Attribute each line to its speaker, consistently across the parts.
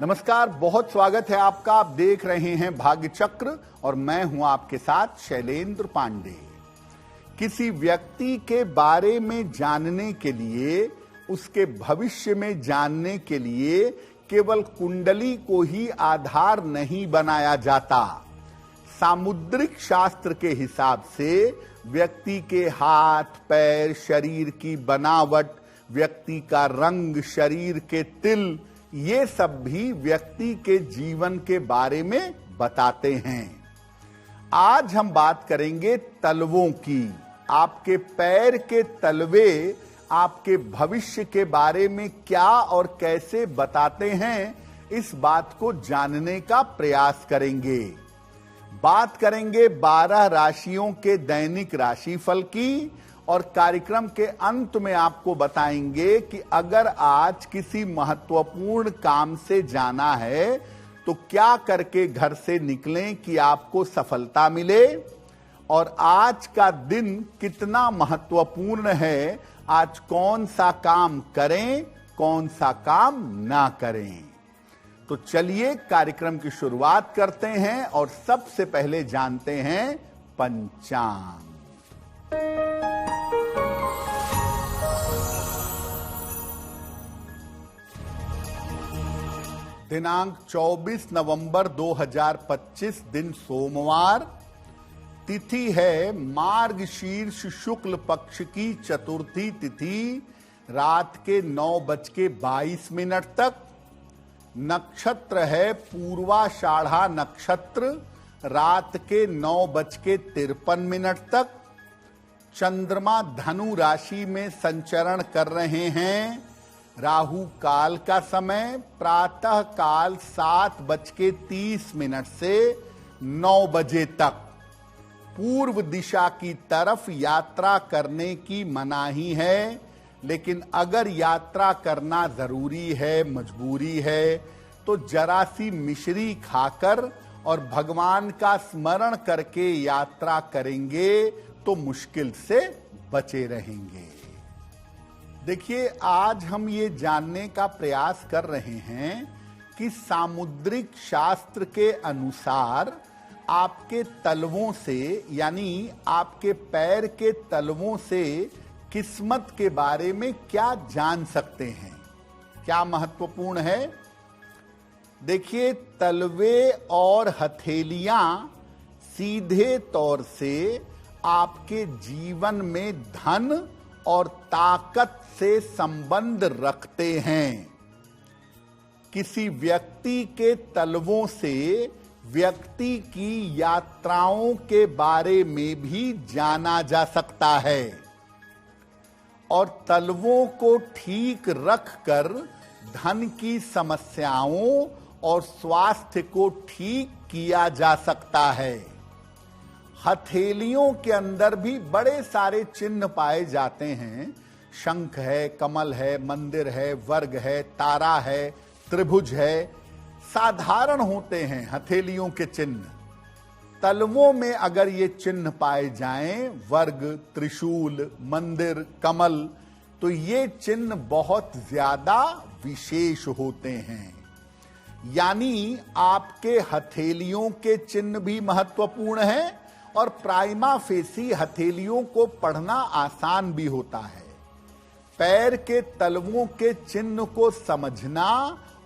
Speaker 1: नमस्कार, बहुत स्वागत है आपका। आप देख रहे हैं भाग्य चक्र और मैं हूं आपके साथ शैलेंद्र पांडे। किसी व्यक्ति के बारे में जानने के लिए, उसके भविष्य में जानने के लिए केवल कुंडली को ही आधार नहीं बनाया जाता। सामुद्रिक शास्त्र के हिसाब से व्यक्ति के हाथ, पैर, शरीर की बनावट, व्यक्ति का रंग, शरीर के तिल, ये सब भी व्यक्ति के जीवन के बारे में बताते हैं। आज हम बात करेंगे तलवों की। आपके पैर के तलवे आपके भविष्य के बारे में क्या और कैसे बताते हैं, इस बात को जानने का प्रयास करेंगे। बात करेंगे 12 राशियों के दैनिक राशिफल की और कार्यक्रम के अंत में आपको बताएंगे कि अगर आज किसी महत्वपूर्ण काम से जाना है तो क्या करके घर से निकलें कि आपको सफलता मिले, और आज का दिन कितना महत्वपूर्ण है, आज कौन सा काम करें, कौन सा काम ना करें। तो चलिए कार्यक्रम की शुरुआत करते हैं और सबसे पहले जानते हैं पंचांग। दिनांक 24 नवंबर 2025, दिन सोमवार, तिथि है मार्गशीर्ष शुक्ल पक्ष की चतुर्थी तिथि, रात के 9:22 तक। नक्षत्र है पूर्वाषाढ़ा नक्षत्र, रात के 9:53 तक। चंद्रमा धनु राशि में संचरण कर रहे हैं। राहु काल का समय प्रातः काल 7:30 से 9 बजे तक। पूर्व दिशा की तरफ यात्रा करने की मनाही है, लेकिन अगर यात्रा करना जरूरी है, मजबूरी है, तो जरा सी मिश्री खाकर और भगवान का स्मरण करके यात्रा करेंगे तो मुश्किल से बचे रहेंगे। देखिए, आज हम ये जानने का प्रयास कर रहे हैं कि सामुद्रिक शास्त्र के अनुसार आपके तलवों से, यानी आपके पैर के तलवों से किस्मत के बारे में क्या जान सकते हैं, क्या महत्वपूर्ण है। देखिए, तलवे और हथेलियां सीधे तौर से आपके जीवन में धन और ताकत से संबंध रखते हैं। किसी व्यक्ति के तलवों से व्यक्ति की यात्राओं के बारे में भी जाना जा सकता है, और तलवों को ठीक रखकर धन की समस्याओं और स्वास्थ्य को ठीक किया जा सकता है। हथेलियों के अंदर भी बड़े सारे चिन्ह पाए जाते हैं। शंख है, कमल है, मंदिर है, वर्ग है, तारा है, त्रिभुज है, साधारण होते हैं हथेलियों के चिन्ह। तलवों में अगर ये चिन्ह पाए जाएं, वर्ग, त्रिशूल, मंदिर, कमल, तो ये चिन्ह बहुत ज्यादा विशेष होते हैं। यानी आपके हथेलियों के चिन्ह भी महत्वपूर्ण हैं और प्राइमा फेसी हथेलियों को पढ़ना आसान भी होता है। पैर के तलवों के चिन्ह को समझना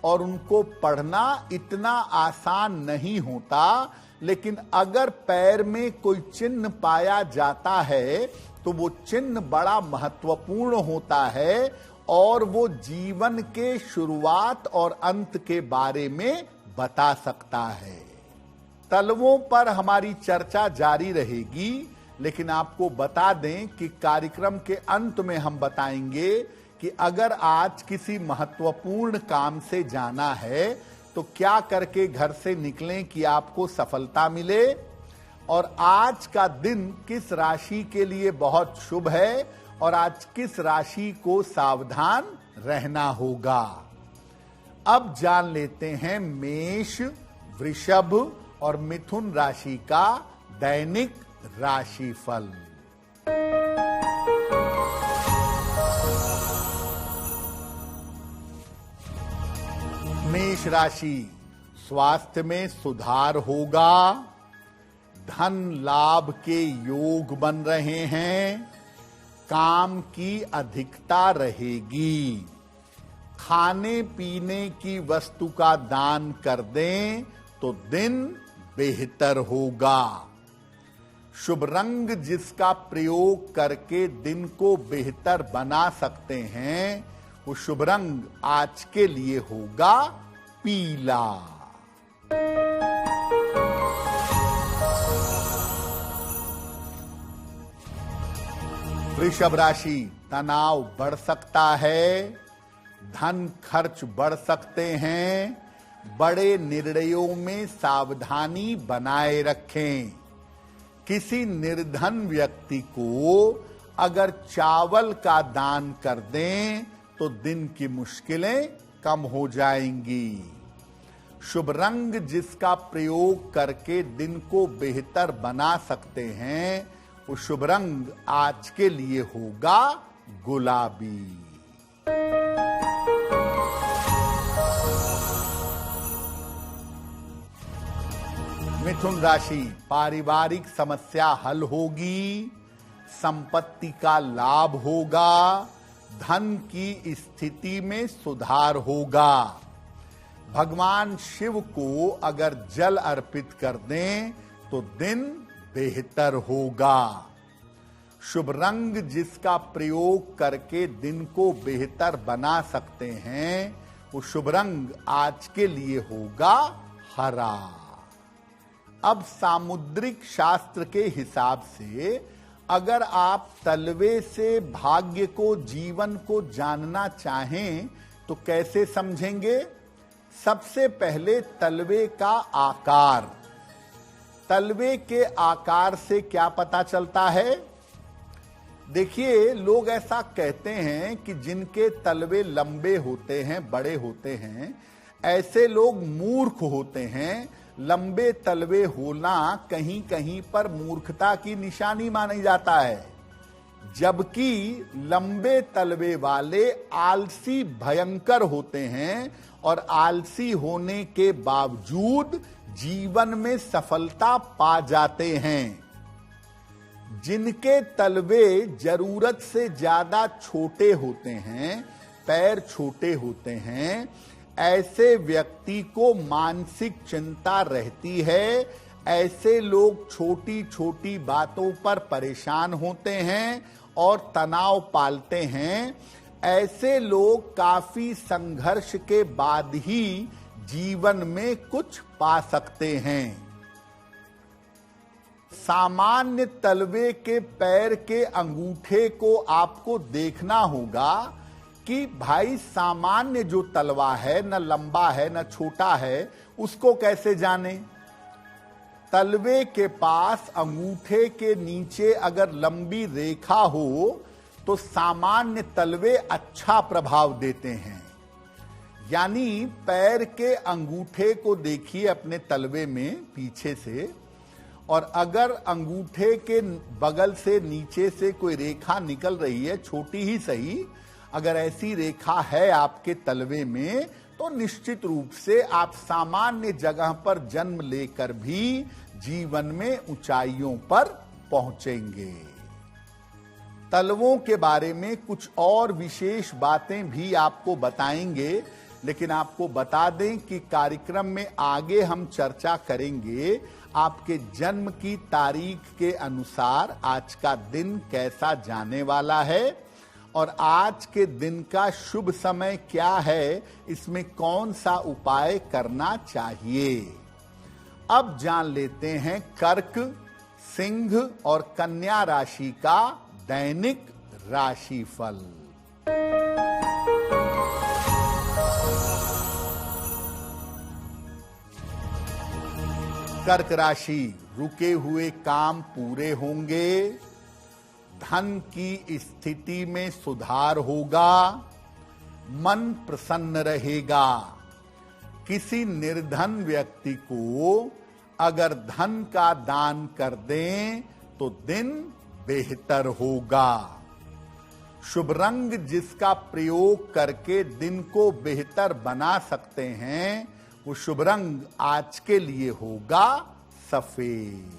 Speaker 1: और उनको पढ़ना इतना आसान नहीं होता, लेकिन अगर पैर में कोई चिन्ह पाया जाता है तो वो चिन्ह बड़ा महत्वपूर्ण होता है और वो जीवन के शुरुआत और अंत के बारे में बता सकता है। तलवों पर हमारी चर्चा जारी रहेगी, लेकिन आपको बता दें कि कार्यक्रम के अंत में हम बताएंगे कि अगर आज किसी महत्वपूर्ण काम से जाना है तो क्या करके घर से निकलें कि आपको सफलता मिले, और आज का दिन किस राशि के लिए बहुत शुभ है और आज किस राशि को सावधान रहना होगा। अब जान लेते हैं मेष, वृषभ और मिथुन राशि का दैनिक राशिफल। मेष राशि, स्वास्थ्य में सुधार होगा, धन लाभ के योग बन रहे हैं, काम की अधिकता रहेगी, खाने पीने की वस्तु का दान कर दें तो दिन बेहतर होगा। शुभ रंग जिसका प्रयोग करके दिन को बेहतर बना सकते हैं, वो शुभ रंग आज के लिए होगा पीला। वृषभ राशि, तनाव बढ़ सकता है, धन खर्च बढ़ सकते हैं, बड़े निर्णयों में सावधानी बनाए रखें। किसी निर्धन व्यक्ति को अगर चावल का दान कर दें तो दिन की मुश्किलें कम हो जाएंगी। शुभ रंग जिसका प्रयोग करके दिन को बेहतर बना सकते हैं, वो शुभ रंग आज के लिए होगा गुलाबी। मिथुन राशि, पारिवारिक समस्या हल होगी, संपत्ति का लाभ होगा, धन की स्थिति में सुधार होगा। भगवान शिव को अगर जल अर्पित कर दें तो दिन बेहतर होगा। शुभ रंग जिसका प्रयोग करके दिन को बेहतर बना सकते हैं, वो शुभ रंग आज के लिए होगा हरा। अब सामुद्रिक शास्त्र के हिसाब से अगर आप तलवे से भाग्य को, जीवन को जानना चाहें तो कैसे समझेंगे? सबसे पहले तलवे का आकार। तलवे के आकार से क्या पता चलता है? देखिए, लोग ऐसा कहते हैं कि जिनके तलवे लंबे होते हैं, बड़े होते हैं, ऐसे लोग मूर्ख होते हैं। लंबे तलवे होना कहीं कहीं पर मूर्खता की निशानी मानी जाता है, जबकि लंबे तलवे वाले आलसी भयंकर होते हैं और आलसी होने के बावजूद जीवन में सफलता पा जाते हैं। जिनके तलवे जरूरत से ज्यादा छोटे होते हैं, पैर छोटे होते हैं, ऐसे व्यक्ति को मानसिक चिंता रहती है। ऐसे लोग छोटी छोटी बातों पर परेशान होते हैं और तनाव पालते हैं। ऐसे लोग काफी संघर्ष के बाद ही जीवन में कुछ पा सकते हैं। सामान्य तलवे के पैर के अंगूठे को आपको देखना होगा कि भाई सामान्य जो तलवा है, न लंबा है न छोटा है, उसको कैसे जाने? तलवे के पास अंगूठे के नीचे अगर लंबी रेखा हो तो सामान्य तलवे अच्छा प्रभाव देते हैं। यानी पैर के अंगूठे को देखिए अपने तलवे में पीछे से, और अगर अंगूठे के बगल से नीचे से कोई रेखा निकल रही है, छोटी ही सही, अगर ऐसी रेखा है आपके तलवे में, तो निश्चित रूप से आप सामान्य जगह पर जन्म लेकर भी जीवन में ऊंचाइयों पर पहुंचेंगे। तलवों के बारे में कुछ और विशेष बातें भी आपको बताएंगे, लेकिन आपको बता दें कि कार्यक्रम में आगे हम चर्चा करेंगे आपके जन्म की तारीख के अनुसार आज का दिन कैसा जाने वाला है और आज के दिन का शुभ समय क्या है, इसमें कौन सा उपाय करना चाहिए। अब जान लेते हैं कर्क, सिंह और कन्या राशि का दैनिक राशिफल। कर्क राशि, रुके हुए काम पूरे होंगे, धन की स्थिति में सुधार होगा, मन प्रसन्न रहेगा। किसी निर्धन व्यक्ति को अगर धन का दान कर दें तो दिन बेहतर होगा। शुभ रंग जिसका प्रयोग करके दिन को बेहतर बना सकते हैं, वो शुभ रंग आज के लिए होगा सफेद।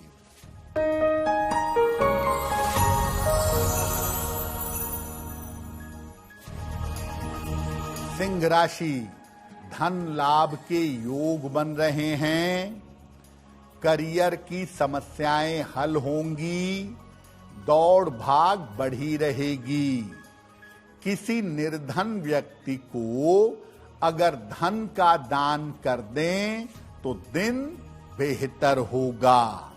Speaker 1: सिंह राशि, धन लाभ के योग बन रहे हैं, करियर की समस्याएं हल होंगी, दौड़ भाग बढ़ी रहेगी। किसी निर्धन व्यक्ति को अगर धन का दान कर दें तो दिन बेहतर होगा।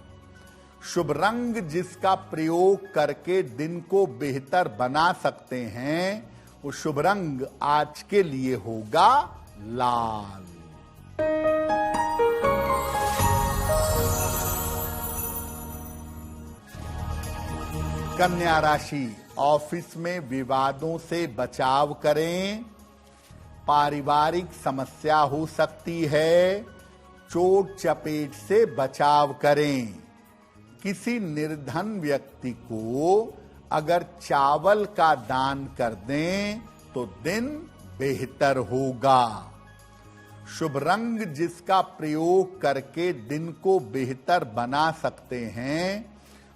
Speaker 1: शुभ रंग जिसका प्रयोग करके दिन को बेहतर बना सकते हैं, वो शुभ रंग आज के लिए होगा लाल। कन्या राशि, ऑफिस में विवादों से बचाव करें, पारिवारिक समस्या हो सकती है, चोट चपेट से बचाव करें। किसी निर्धन व्यक्ति को अगर चावल का दान कर दें तो दिन बेहतर होगा। शुभ रंग जिसका प्रयोग करके दिन को बेहतर बना सकते हैं,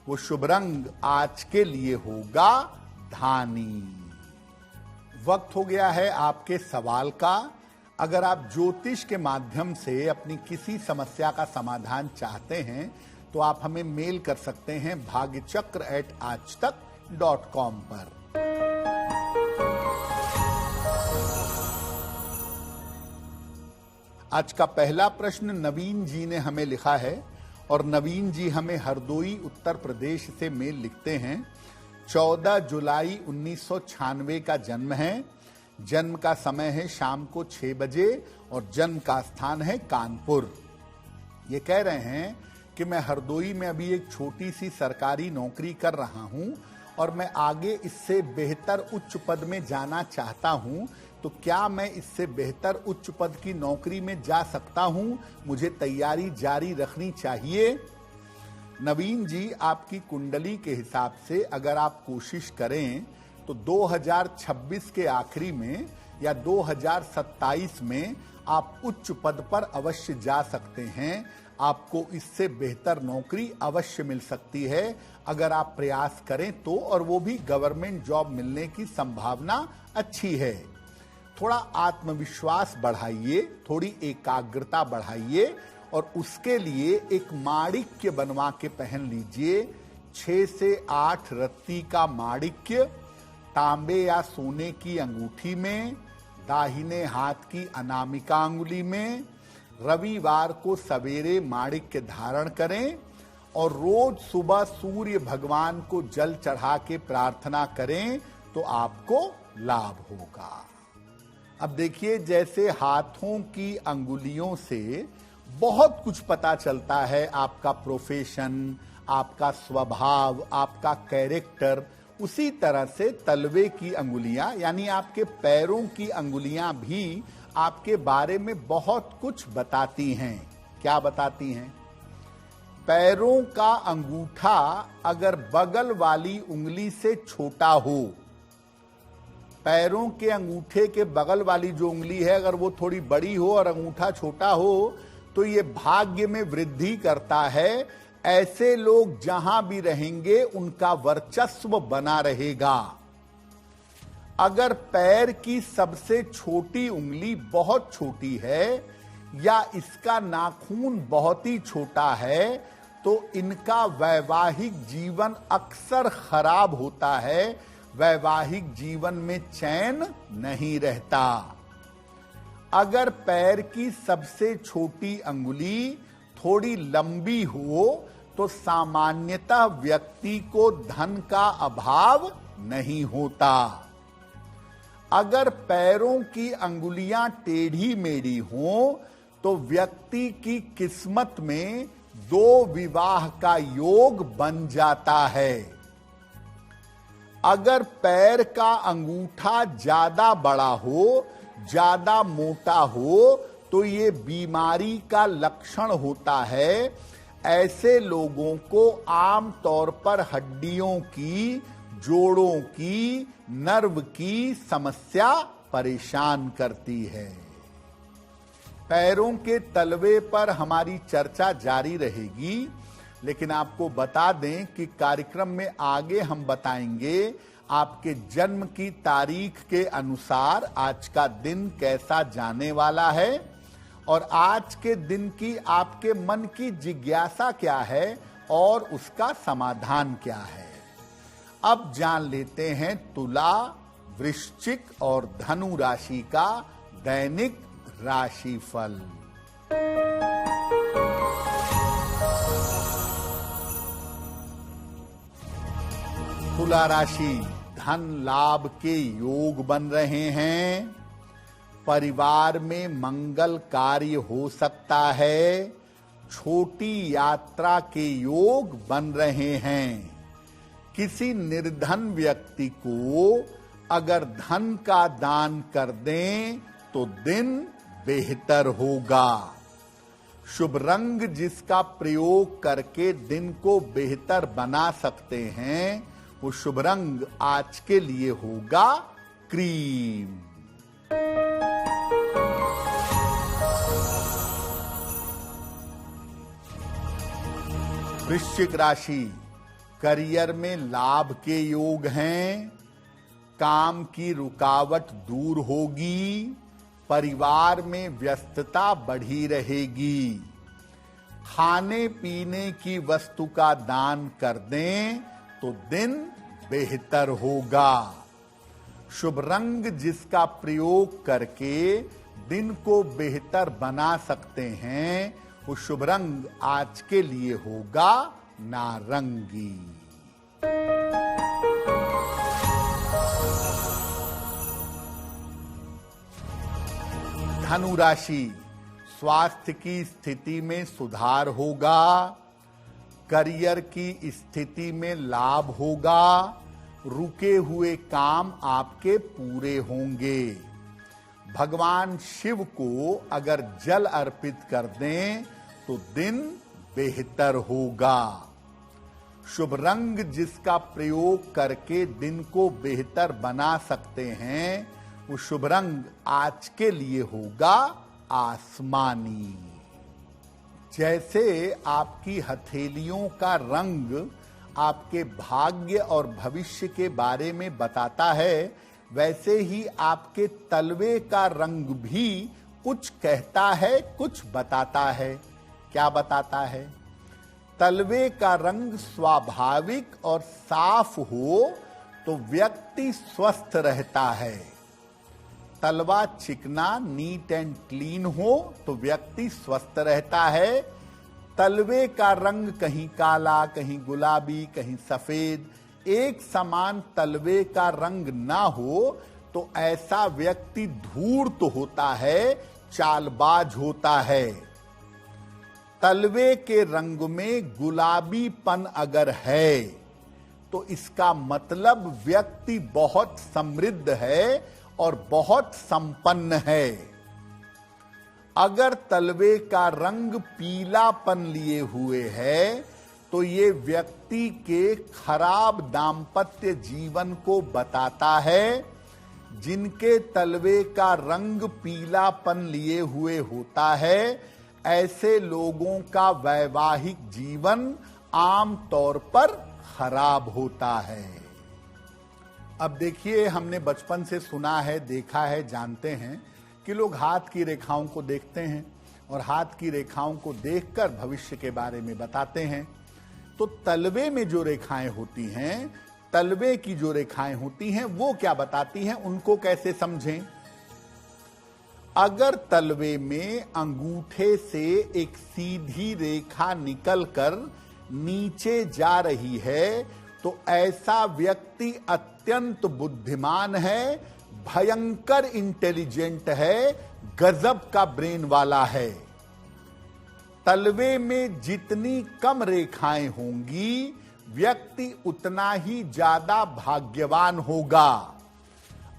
Speaker 1: वो शुभ रंग आज के लिए होगा धानी। वक्त हो गया है आपके सवाल का। अगर आप ज्योतिष के माध्यम से अपनी किसी समस्या का समाधान चाहते हैं तो आप हमें मेल कर सकते हैं bhagyachakra@aajtak.com पर। आज का पहला प्रश्न नवीन जी ने हमें लिखा है और नवीन जी हमें हरदोई उत्तर प्रदेश से मेल लिखते हैं। 14 जुलाई 1996 का जन्म है। जन्म का समय है शाम को 6 बजे और जन्म का स्थान है कानपुर। ये कह रहे हैं कि मैं हरदोई में अभी एक छोटी सी सरकारी नौकरी कर रहा हूं और मैं आगे इससे बेहतर उच्च पद में जाना चाहता हूं, तो क्या मैं इससे बेहतर उच्च पद की नौकरी में जा सकता हूं? मुझे तैयारी जारी रखनी चाहिए? नवीन जी, आपकी कुंडली के हिसाब से अगर आप कोशिश करें तो 2026 के आखिरी में या 2027 में आप उच्च पद पर अवश्य जा सकते हैं। आपको इससे बेहतर नौकरी अवश्य मिल सकती है अगर आप प्रयास करें तो, और वो भी गवर्नमेंट जॉब मिलने की संभावना अच्छी है। थोड़ा आत्मविश्वास बढ़ाइए, थोड़ी एकाग्रता बढ़ाइए और उसके लिए एक माणिक्य बनवा के पहन लीजिए। 6 से 8 रत्ती का माणिक्य तांबे या सोने की अंगूठी में, दाहिने हाथ की अनामिका अंगुली में, रविवार को सवेरे माणिक्य धारण करें और रोज सुबह सूर्य भगवान को जल चढ़ा के प्रार्थना करें तो आपको लाभ होगा। अब देखिए, जैसे हाथों की अंगुलियों से बहुत कुछ पता चलता है, आपका प्रोफेशन, आपका स्वभाव, आपका कैरेक्टर, उसी तरह से तलवे की अंगुलियां यानी आपके पैरों की अंगुलियां भी आपके बारे में बहुत कुछ बताती हैं। क्या बताती हैं? पैरों का अंगूठा अगर बगल वाली उंगली से छोटा हो, पैरों के अंगूठे के बगल वाली जो उंगली है अगर वो थोड़ी बड़ी हो और अंगूठा छोटा हो तो ये भाग्य में वृद्धि करता है। ऐसे लोग जहां भी रहेंगे उनका वर्चस्व बना रहेगा। अगर पैर की सबसे छोटी उंगली बहुत छोटी है या इसका नाखून बहुत ही छोटा है तो इनका वैवाहिक जीवन अक्सर खराब होता है, वैवाहिक जीवन में चैन नहीं रहता। अगर पैर की सबसे छोटी अंगुली थोड़ी लंबी हो तो सामान्यतः व्यक्ति को धन का अभाव नहीं होता। अगर पैरों की अंगुलियां टेढ़ी मेढ़ी हों तो व्यक्ति की किस्मत में 2 विवाह का योग बन जाता है। अगर पैर का अंगूठा ज्यादा बड़ा हो, ज्यादा मोटा हो तो ये बीमारी का लक्षण होता है। ऐसे लोगों को आम तौर पर हड्डियों की जोड़ों की, नर्व की समस्या परेशान करती है। पैरों के तलवे पर हमारी चर्चा जारी रहेगी, लेकिन आपको बता दें कि कार्यक्रम में आगे हम बताएंगे आपके जन्म की तारीख के अनुसार आज का दिन कैसा जाने वाला है और आज के दिन की आपके मन की जिज्ञासा क्या है और उसका समाधान क्या है। अब जान लेते हैं तुला, वृश्चिक और धनु राशि का दैनिक राशिफल। तुला राशि, धन लाभ के योग बन रहे हैं। परिवार में मंगल कार्य हो सकता है। छोटी यात्रा के योग बन रहे हैं। किसी निर्धन व्यक्ति को अगर धन का दान कर दें तो दिन बेहतर होगा। शुभ रंग जिसका प्रयोग करके दिन को बेहतर बना सकते हैं, वो शुभ रंग आज के लिए होगा क्रीम। वृश्चिक राशि, करियर में लाभ के योग हैं। काम की रुकावट दूर होगी। परिवार में व्यस्तता बढ़ी रहेगी। खाने पीने की वस्तु का दान कर दें तो दिन बेहतर होगा। शुभ रंग जिसका प्रयोग करके दिन को बेहतर बना सकते हैं, वो शुभ रंग आज के लिए होगा नारंगी। धनु राशि, स्वास्थ्य की स्थिति में सुधार होगा। करियर की स्थिति में लाभ होगा। रुके हुए काम आपके पूरे होंगे। भगवान शिव को अगर जल अर्पित कर दें तो दिन बेहतर होगा। शुभ रंग जिसका प्रयोग करके दिन को बेहतर बना सकते हैं, वो शुभ रंग आज के लिए होगा आसमानी। जैसे आपकी हथेलियों का रंग आपके भाग्य और भविष्य के बारे में बताता है, वैसे ही आपके तलवे का रंग भी कुछ कहता है, कुछ बताता है। क्या बताता है? तलवे का रंग स्वाभाविक और साफ हो तो व्यक्ति स्वस्थ रहता है। तलवा चिकना, नीट एंड क्लीन हो तो व्यक्ति स्वस्थ रहता है। तलवे का रंग कहीं काला, कहीं गुलाबी, कहीं सफेद, एक समान तलवे का रंग ना हो तो ऐसा व्यक्ति धूर्त होता है, चालबाज होता है। तलवे के रंग में गुलाबीपन अगर है तो इसका मतलब व्यक्ति बहुत समृद्ध है और बहुत संपन्न है। अगर तलवे का रंग पीलापन लिए हुए है तो ये व्यक्ति के खराब दांपत्य जीवन को बताता है। जिनके तलवे का रंग पीलापन लिए हुए होता है, ऐसे लोगों का वैवाहिक जीवन आम तौर पर खराब होता है। अब देखिए, हमने बचपन से सुना है, देखा है, जानते हैं कि लोग हाथ की रेखाओं को देखते हैं और हाथ की रेखाओं को देखकर भविष्य के बारे में बताते हैं। तो तलवे में जो रेखाएं होती हैं, तलवे की जो रेखाएं होती हैं, वो क्या बताती हैं, उनको कैसे समझें? अगर तलवे में अंगूठे से एक सीधी रेखा निकलकर नीचे जा रही है तो ऐसा व्यक्ति अत्यंत बुद्धिमान है, भयंकर इंटेलिजेंट है, गजब का ब्रेन वाला है। तलवे में जितनी कम रेखाएं होंगी, व्यक्ति उतना ही ज्यादा भाग्यवान होगा।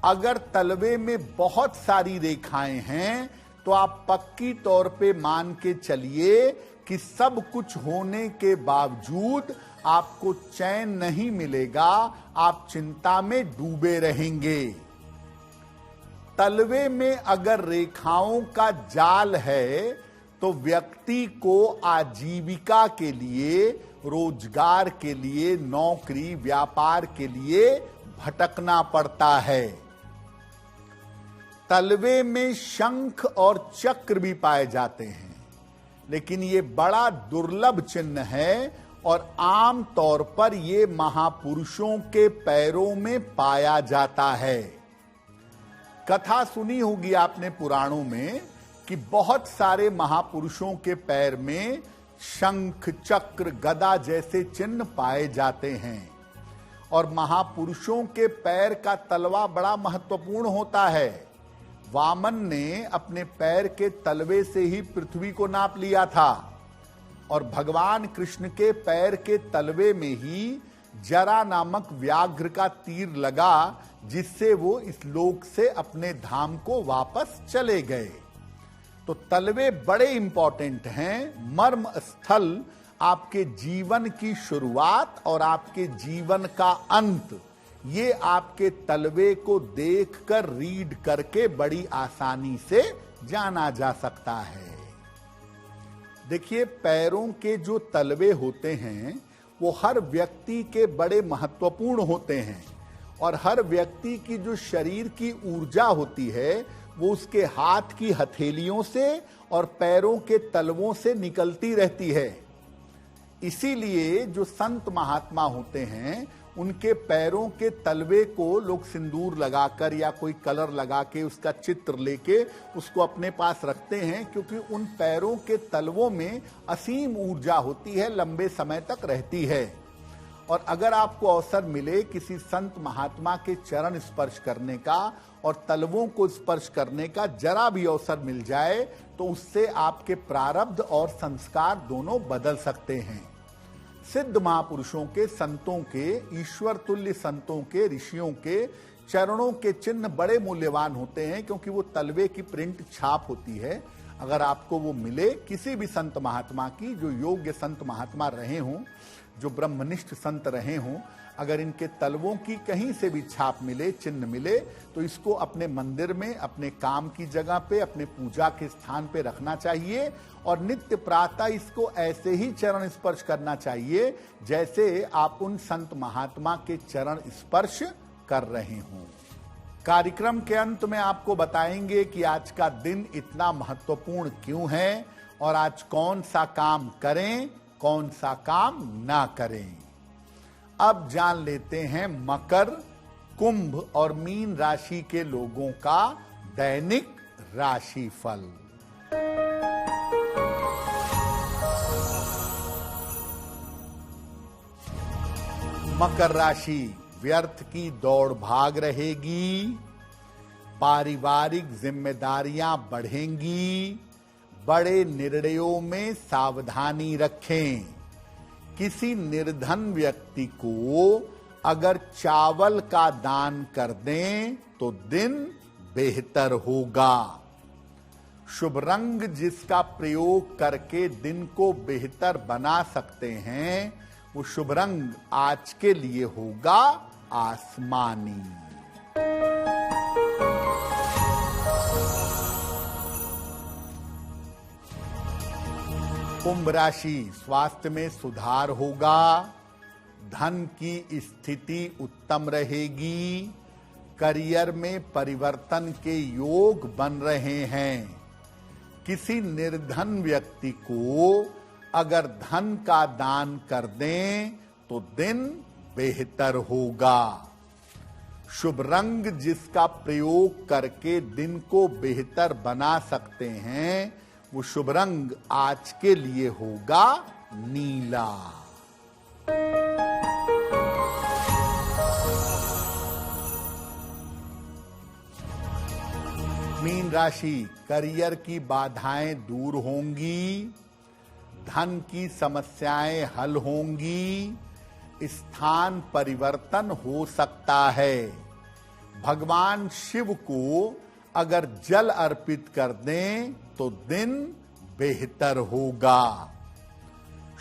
Speaker 1: अगर तलवे में बहुत सारी रेखाएं हैं तो आप पक्की तौर पे मान के चलिए कि सब कुछ होने के बावजूद आपको चैन नहीं मिलेगा, आप चिंता में डूबे रहेंगे। तलवे में अगर रेखाओं का जाल है तो व्यक्ति को आजीविका के लिए, रोजगार के लिए, नौकरी व्यापार के लिए भटकना पड़ता है। तलवे में शंख और चक्र भी पाए जाते हैं, लेकिन ये बड़ा दुर्लभ चिन्ह है और आम तौर पर ये महापुरुषों के पैरों में पाया जाता है। कथा सुनी होगी आपने पुराणों में कि बहुत सारे महापुरुषों के पैर में शंख, चक्र, गदा जैसे चिन्ह पाए जाते हैं और महापुरुषों के पैर का तलवा बड़ा महत्वपूर्ण होता है। वामन ने अपने पैर के तलवे से ही पृथ्वी को नाप लिया था और भगवान कृष्ण के पैर के तलवे में ही जरा नामक व्याघ्र का तीर लगा, जिससे वो इस लोक से अपने धाम को वापस चले गए। तो तलवे बड़े इंपॉर्टेंट हैं। मर्म स्थल आपके जीवन की शुरुआत और आपके जीवन का अंत, ये आपके तलवे को देखकर, रीड करके बड़ी आसानी से जाना जा सकता है। देखिए, पैरों के जो तलवे होते हैं वो हर व्यक्ति के बड़े महत्वपूर्ण होते हैं और हर व्यक्ति की जो शरीर की ऊर्जा होती है वो उसके हाथ की हथेलियों से और पैरों के तलवों से निकलती रहती है। इसीलिए जो संत महात्मा होते हैं उनके पैरों के तलवे को लोग सिंदूर लगाकर या कोई कलर लगा के उसका चित्र लेके उसको अपने पास रखते हैं, क्योंकि उन पैरों के तलवों में असीम ऊर्जा होती है, लंबे समय तक रहती है। और अगर आपको अवसर मिले किसी संत महात्मा के चरण स्पर्श करने का और तलवों को स्पर्श करने का जरा भी अवसर मिल जाए तो उससे आपके प्रारब्ध और संस्कार दोनों बदल सकते हैं। सिद्ध महापुरुषों के, संतों के, ईश्वर तुल्य संतों के, ऋषियों के चरणों के चिन्ह बड़े मूल्यवान होते हैं, क्योंकि वो तलवे की प्रिंट छाप होती है। अगर आपको वो मिले किसी भी संत महात्मा की, जो योग्य संत महात्मा रहे हों, जो ब्रह्मनिष्ठ संत रहे हों, अगर इनके तलवों की कहीं से भी छाप मिले, चिन्ह मिले, तो इसको अपने मंदिर में, अपने काम की जगह पे, अपने पूजा के स्थान पे रखना चाहिए और नित्य प्रातः इसको ऐसे ही चरण स्पर्श करना चाहिए जैसे आप उन संत महात्मा के चरण स्पर्श कर रहे हों। कार्यक्रम के अंत में आपको बताएंगे कि आज का दिन इतना महत्वपूर्ण क्यों है और आज कौन सा काम करें, कौन सा काम ना करें। अब जान लेते हैं मकर, कुंभ और मीन राशि के लोगों का दैनिक राशिफल। मकर राशि, व्यर्थ की दौड़ भाग रहेगी, पारिवारिक जिम्मेदारियां बढ़ेंगी, बड़े निर्णयों में सावधानी रखें। किसी निर्धन व्यक्ति को अगर चावल का दान कर दें तो दिन बेहतर होगा। शुभ रंग जिसका प्रयोग करके दिन को बेहतर बना सकते हैं वो शुभ रंग आज के लिए होगा आसमानी। कुंभ राशि, स्वास्थ्य में सुधार होगा, धन की स्थिति उत्तम रहेगी, करियर में परिवर्तन के योग बन रहे हैं। किसी निर्धन व्यक्ति को अगर धन का दान कर दें तो दिन बेहतर होगा। शुभ रंग जिसका प्रयोग करके दिन को बेहतर बना सकते हैं वो शुभ रंग आज के लिए होगा नीला। मीन राशि, करियर की बाधाएं दूर होंगी, धन की समस्याएं हल होंगी, स्थान परिवर्तन हो सकता है। भगवान शिव को अगर जल अर्पित कर दें तो दिन बेहतर होगा।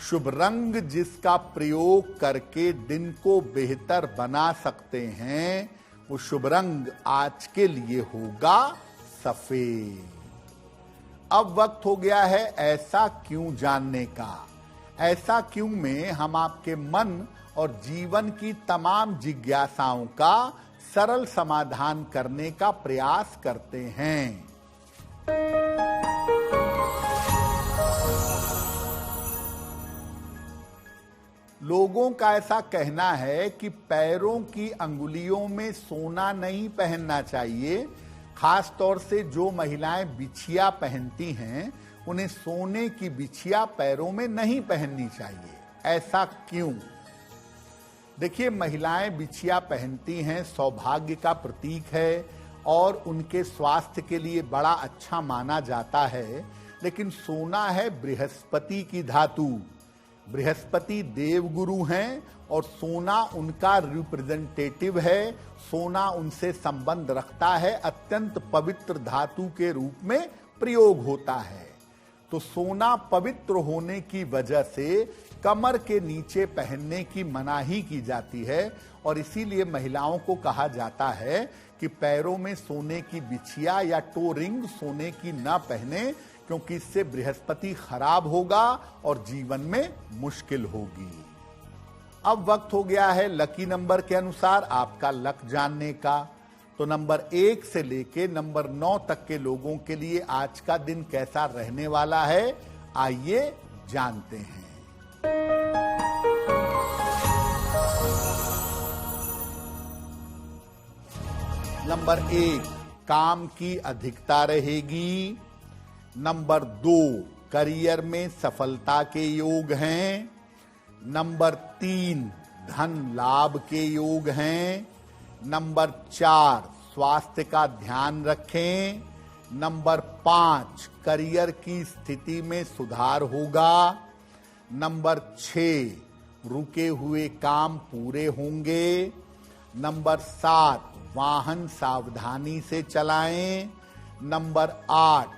Speaker 1: शुभ रंग जिसका प्रयोग करके दिन को बेहतर बना सकते हैं, वो शुभ रंग आज के लिए होगा सफेद। अब वक्त हो गया है ऐसा क्यों जानने का। ऐसा क्यों में हम आपके मन और जीवन की तमाम जिज्ञासाओं का सरल समाधान करने का प्रयास करते हैं। लोगों का ऐसा कहना है कि पैरों की अंगुलियों में सोना नहीं पहनना चाहिए। खास तौर से जो महिलाएं बिछिया पहनती हैं, उन्हें सोने की बिछिया पैरों में नहीं पहननी चाहिए। ऐसा क्यों? देखिए, महिलाएं बिछिया पहनती हैं, सौभाग्य का प्रतीक है और उनके स्वास्थ्य के लिए बड़ा अच्छा माना जाता है। लेकिन सोना है बृहस्पति की धातु। बृहस्पति देवगुरु हैं और सोना उनका रिप्रेजेंटेटिव है। सोना उनसे संबंध रखता है, अत्यंत पवित्र धातु के रूप में प्रयोग होता है। तो सोना पवित्र होने की वजह से कमर के नीचे पहनने की मनाही की जाती है और इसीलिए महिलाओं को कहा जाता है कि पैरों में सोने की बिछिया या टो रिंग सोने की न पहने, क्योंकि इससे बृहस्पति खराब होगा और जीवन में मुश्किल होगी। अब वक्त हो गया है लकी नंबर के अनुसार आपका लक जानने का। तो नंबर 1 से लेके नंबर 9 तक के लोगों के लिए आज का दिन कैसा रहने वाला है, आइए जानते हैं। नंबर 1, काम की अधिकता रहेगी। नंबर 2, करियर में सफलता के योग हैं। नंबर 3, धन लाभ के योग हैं। नंबर 4, स्वास्थ्य का ध्यान रखें। नंबर 5, करियर की स्थिति में सुधार होगा। नंबर 6, रुके हुए काम पूरे होंगे। नंबर 7, वाहन सावधानी से चलाएं। नंबर 8,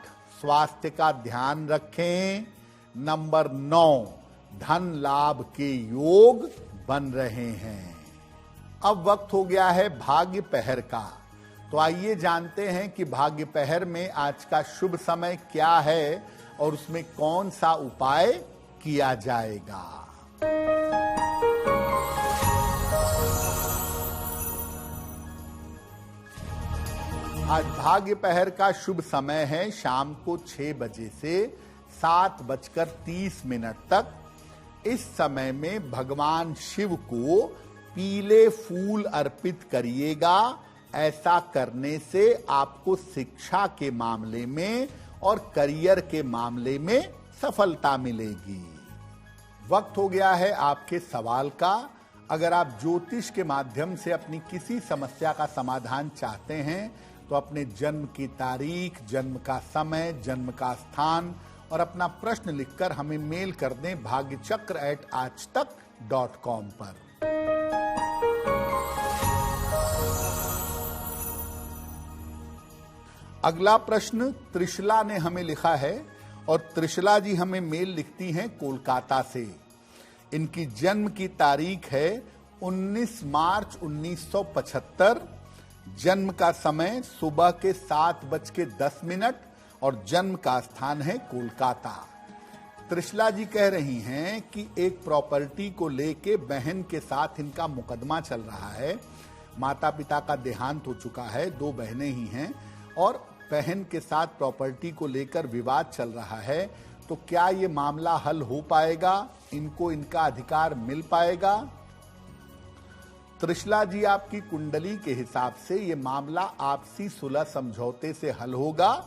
Speaker 1: स्वास्थ्य का ध्यान रखें। नंबर 9, धन लाभ के योग बन रहे हैं। अब वक्त हो गया है भाग्य पहर का। तो आइए जानते हैं कि भाग्य पहर में आज का शुभ समय क्या है और उसमें कौन सा उपाय किया जाएगा। आज भाग्य पहर का शुभ समय है शाम को 6 बजे से 7:30 तक। इस समय में भगवान शिव को पीले फूल अर्पित करिएगा। ऐसा करने से आपको शिक्षा के मामले में और करियर के मामले में सफलता मिलेगी। वक्त हो गया है आपके सवाल का। अगर आप ज्योतिष के माध्यम से अपनी किसी समस्या का समाधान चाहते हैं तो अपने जन्म की तारीख, जन्म का समय, जन्म का स्थान और अपना प्रश्न लिखकर हमें मेल कर दें bhagyachakra@aajtak.com पर। अगला प्रश्न त्रिशला ने हमें लिखा है और त्रिशला जी हमें मेल लिखती हैं कोलकाता से। इनकी जन्म की तारीख है 19 मार्च 1975। जन्म का समय सुबह के 7:10 और जन्म का स्थान है कोलकाता। त्रिशला जी कह रही हैं कि एक प्रॉपर्टी को लेके बहन के साथ इनका मुकदमा चल रहा है। माता पिता का देहांत हो चुका है, 2 बहनें ही हैं और बहन के साथ प्रॉपर्टी को लेकर विवाद चल रहा है। तो क्या ये मामला हल हो पाएगा? इनको इनका अधिकार मिल पाएगा? त्रिशला जी, आपकी कुंडली के हिसाब से ये मामला आपसी सुलह समझौते से हल होगा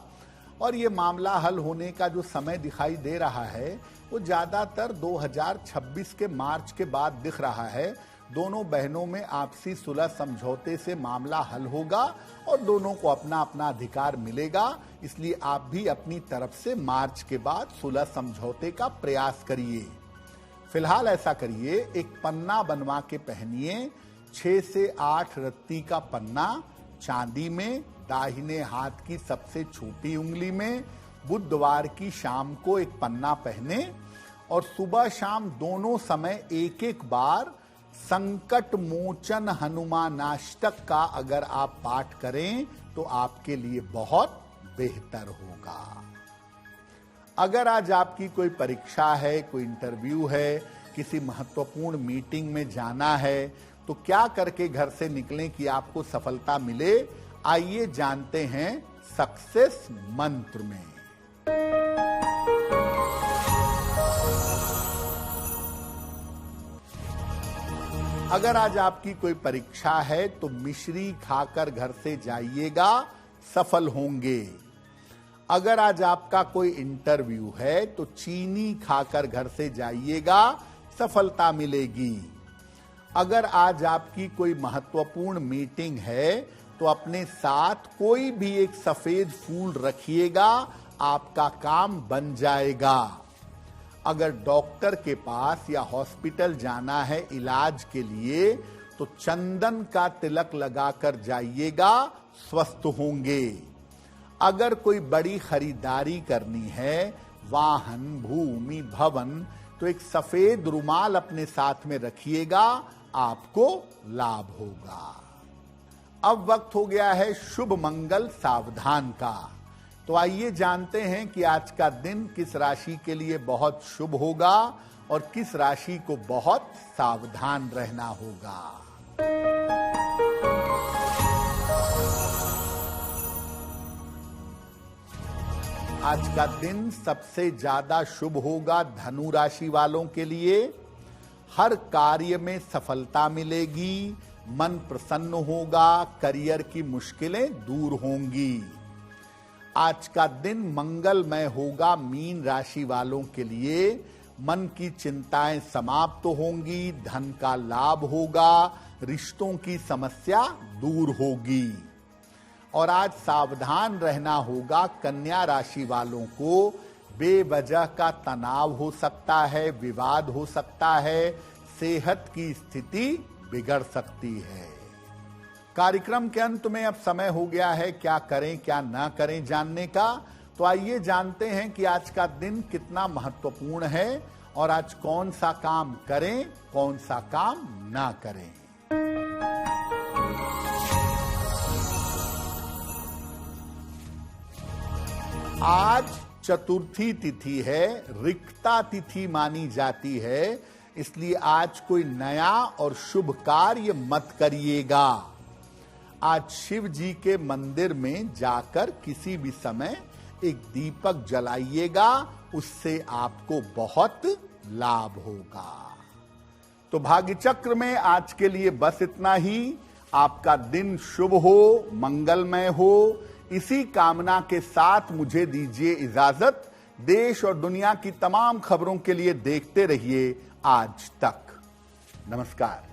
Speaker 1: और ये मामला हल होने का जो समय दिखाई दे रहा है वो ज्यादातर 2026 के मार्च के बाद दिख रहा है। दोनों बहनों में आपसी सुलह समझौते से मामला हल होगा और दोनों को अपना अपना अधिकार मिलेगा। इसलिए आप भी अपनी तरफ से मार्च के बाद सुलह समझौते का प्रयास करिए। फिलहाल ऐसा करिए, एक पन्ना बनवा के पहनिए। 6 से 8 रत्ती का पन्ना चांदी में दाहिने हाथ की सबसे छोटी उंगली में बुधवार की शाम को एक पन्ना पहने और सुबह शाम दोनों समय एक एक बार संकट मोचन हनुमानाष्टक का अगर आप पाठ करें तो आपके लिए बहुत बेहतर होगा। अगर आज आपकी कोई परीक्षा है, कोई इंटरव्यू है, किसी महत्वपूर्ण मीटिंग में जाना है, तो क्या करके घर से निकलें कि आपको सफलता मिले? आइए जानते हैं सक्सेस मंत्र में। अगर आज आपकी कोई परीक्षा है तो मिश्री खाकर घर से जाइएगा, सफल होंगे। अगर आज आपका कोई इंटरव्यू है तो चीनी खाकर घर से जाइएगा, सफलता मिलेगी। अगर आज आपकी कोई महत्वपूर्ण मीटिंग है तो अपने साथ कोई भी एक सफेद फूल रखिएगा, आपका काम बन जाएगा। अगर डॉक्टर के पास या हॉस्पिटल जाना है इलाज के लिए तो चंदन का तिलक लगाकर जाइएगा, स्वस्थ होंगे। अगर कोई बड़ी खरीदारी करनी है, वाहन, भूमि, भवन, तो एक सफेद रुमाल अपने साथ में रखिएगा, आपको लाभ होगा। अब वक्त हो गया है शुभ मंगल सावधान का। तो आइए जानते हैं कि आज का दिन किस राशि के लिए बहुत शुभ होगा और किस राशि को बहुत सावधान रहना होगा। आज का दिन सबसे ज्यादा शुभ होगा धनु राशि वालों के लिए। हर कार्य में सफलता मिलेगी, मन प्रसन्न होगा, करियर की मुश्किलें दूर होंगी। आज का दिन मंगलमय होगा मीन राशि वालों के लिए। मन की चिंताएं समाप्त होंगी, धन का लाभ होगा, रिश्तों की समस्या दूर होगी। और आज सावधान रहना होगा कन्या राशि वालों को। बेवजह का तनाव हो सकता है, विवाद हो सकता है, सेहत की स्थिति बिगड़ सकती है। कार्यक्रम के अंत में अब समय हो गया है क्या करें क्या ना करें जानने का। तो आइए जानते हैं कि आज का दिन कितना महत्वपूर्ण है और आज कौन सा काम करें, कौन सा काम ना करें। आज चतुर्थी तिथि है, रिक्ता तिथि मानी जाती है, इसलिए आज कोई नया और शुभ कार्य मत करिएगा। आज शिव जी के मंदिर में जाकर किसी भी समय एक दीपक जलाइएगा, उससे आपको बहुत लाभ होगा। तो भाग्य चक्र में आज के लिए बस इतना ही। आपका दिन शुभ हो, मंगलमय हो, इसी कामना के साथ मुझे दीजिए इजाजत। देश और दुनिया की तमाम खबरों के लिए देखते रहिए आज तक। नमस्कार।